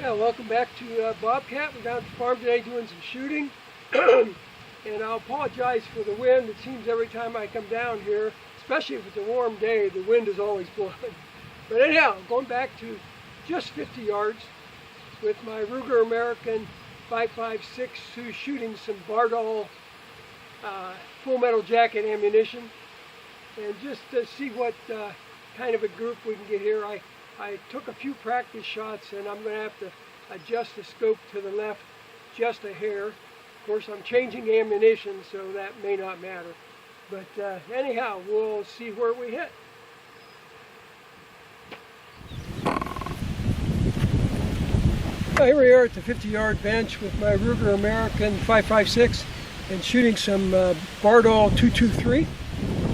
Yeah, welcome back to Bobcat. We're down at the farm today doing some shooting. And I'll apologize for the wind. It seems every time I come down here, especially if it's a warm day, the wind is always blowing. But anyhow, I'm going back to just 50 yards with my Ruger American 5.56, who's shooting some Bardol full metal jacket ammunition. And just to see what kind of a group we can get here. I took a few practice shots and I'm going to have to adjust the scope to the left just a hair. Of course, I'm changing ammunition, so that may not matter. But anyhow, we'll see where we hit. Well, here we are at the 50-yard bench with my Ruger American 5.56 and shooting some Bardol 223.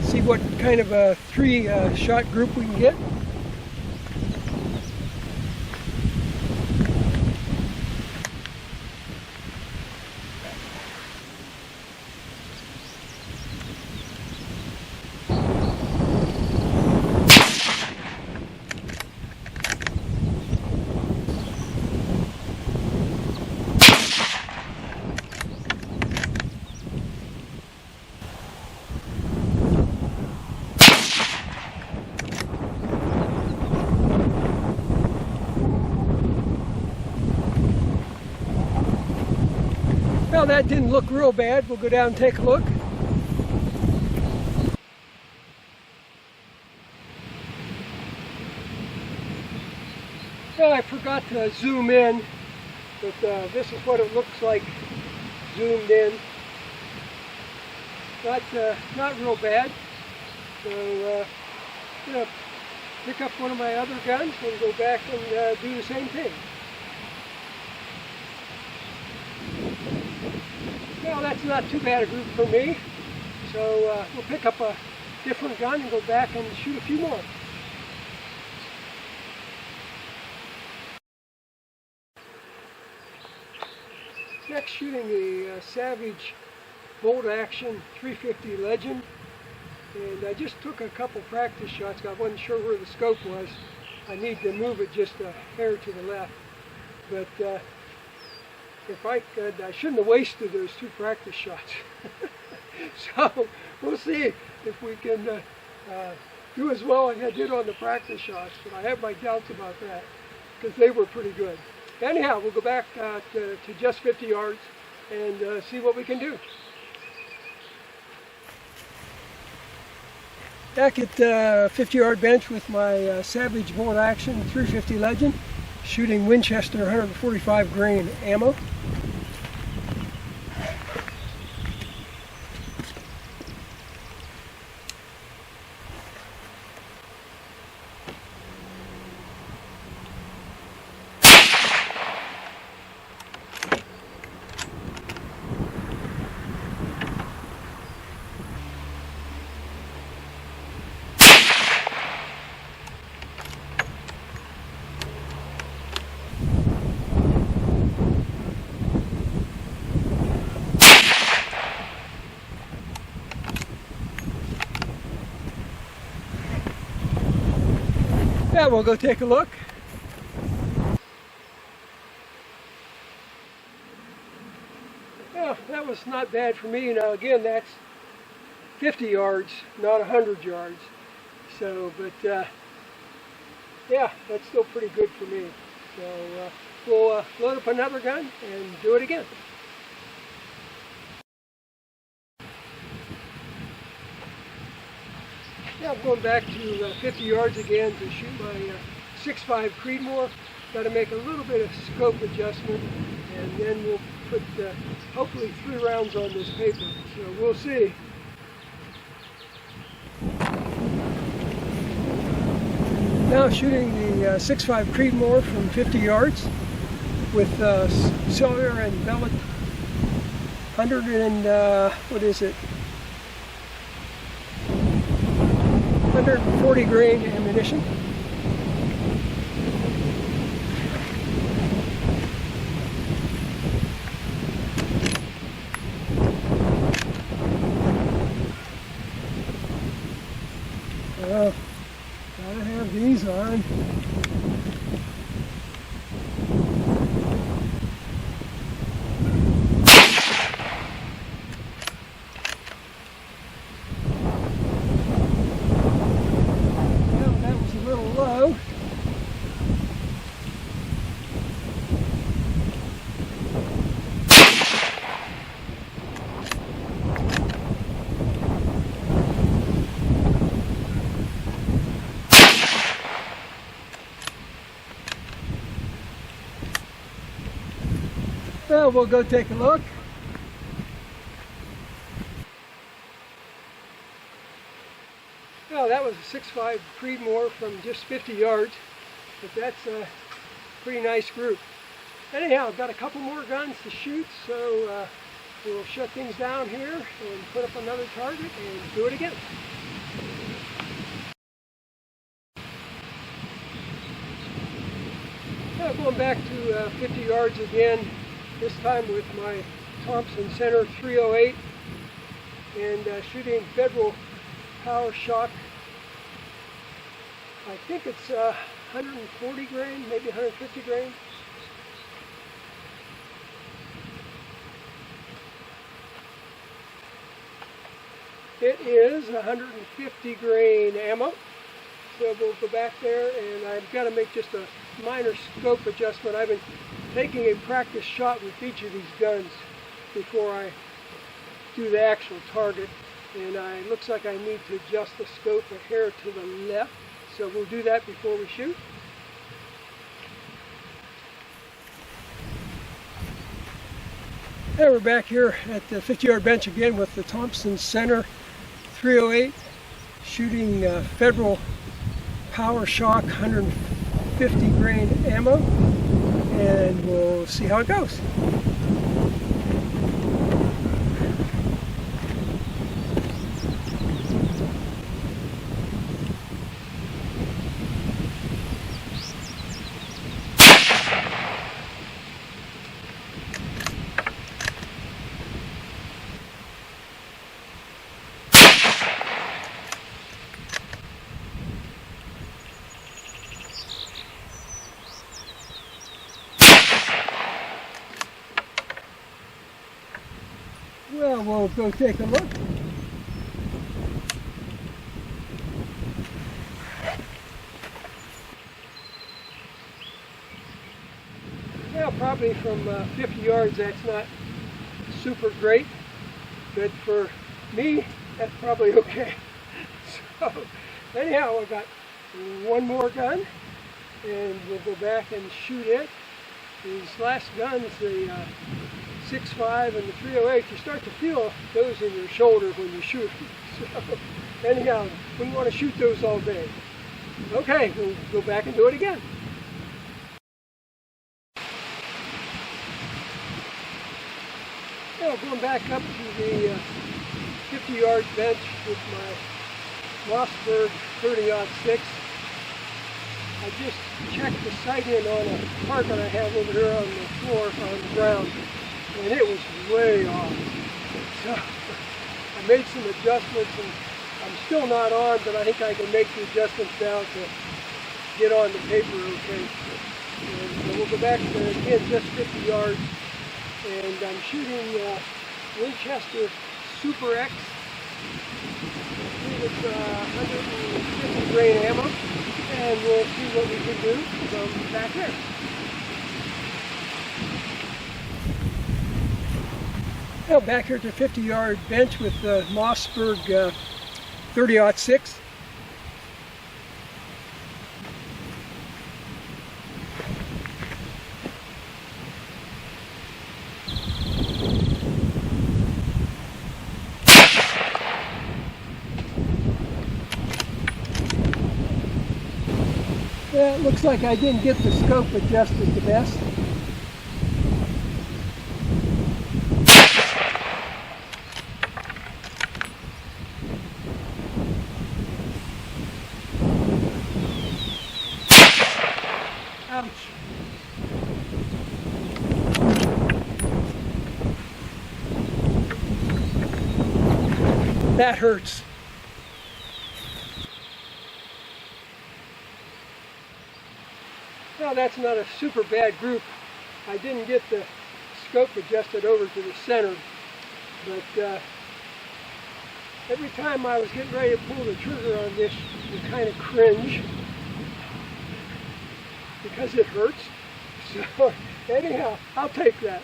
See what kind of a three-shot group we can get. Well, that didn't look real bad. We'll go down and take a look. Well, I forgot to zoom in, but this is what it looks like zoomed in. Not real bad. So I'm going to pick up one of my other guns and go back and do the same thing. Well, that's not too bad a group for me, so we'll pick up a different gun and go back and shoot a few more. Next, shooting the Savage bolt action 350 Legend, and I just took a couple practice shots. I wasn't sure where the scope was. I need to move it just a hair to the left, but if I could, I shouldn't have wasted those two practice shots. So we'll see if we can do as well as I did on the practice shots, but I have my doubts about that because they were pretty good. Anyhow, we'll go back to just 50 yards and see what we can do. Back at the 50-yard bench with my Savage bolt action 350 Legend, shooting Winchester 145 grain ammo. Yeah, we'll go take a look. Yeah, that was not bad for me. Now again, that's 50 yards, not 100 yards. So, but yeah, that's still pretty good for me. So we'll load up another gun and do it again. Yeah, I'm going back to 50 yards again to shoot my 6.5 Creedmoor. Got to make a little bit of scope adjustment, and then we'll put hopefully 3 rounds on this paper. So we'll see. Now shooting the 6.5 Creedmoor from 50 yards with Sawyer and Bellet 100 and what is it? 140 grain ammunition. Gotta have these on. Well, we'll go take a look. Well, that was a 6.5 Creedmoor from just 50 yards, but that's a pretty nice group. Anyhow, I've got a couple more guns to shoot, so we'll shut things down here and put up another target and do it again. Now going back to 50 yards again, this time with my Thompson Center 308 and shooting Federal Power Shock. I think it's 140 grain, maybe 150 grain. It is 150 grain ammo. So we'll go back there, and I've got to make just a minor scope adjustment. I've been taking a practice shot with each of these guns before I do the actual target, and it looks like I need to adjust the scope a hair to the left. So we'll do that before we shoot. And we're back here at the 50-yard bench again with the Thompson Center 308, shooting Federal Power Shock 150 grain ammo, and we'll see how it goes. Well, we'll go take a look. Now, probably from 50 yards, that's not super great, but for me, that's probably okay. So, anyhow, I've got one more gun, and we'll go back and shoot it. These last guns, the 6.5 and the 308, you start to feel those in your shoulder when you shoot. So, anyhow, we want to shoot those all day. Okay, we'll go back and do it again. Now, going back up to the 50-yard bench with my Mossberg 30-06. I just checked the sight in on a target I have over here on the floor, on the ground, and it was way off. So I made some adjustments, and I'm still not on, but I think I can make the adjustments now to get on the paper okay. And so we'll go back to, again, just 50 yards, and I'm shooting Winchester Super X. I believe it's 150 grain ammo, and we'll see what we can do from back there. Now back here at the 50-yard bench with the Mossberg 30-06. Yeah, it looks like I didn't get the scope adjusted the best. Ouch. That hurts. Well, that's not a super bad group. I didn't get the scope adjusted over to the center, but every time I was getting ready to pull the trigger on this, you kind of cringe because it hurts. So anyhow, I'll take that.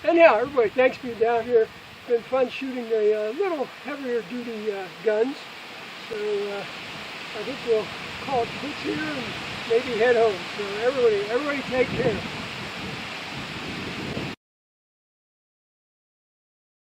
Anyhow, everybody, thanks for being down here. It's been fun shooting the little heavier duty guns. So I think we'll call it quits here and maybe head home. So everybody take care.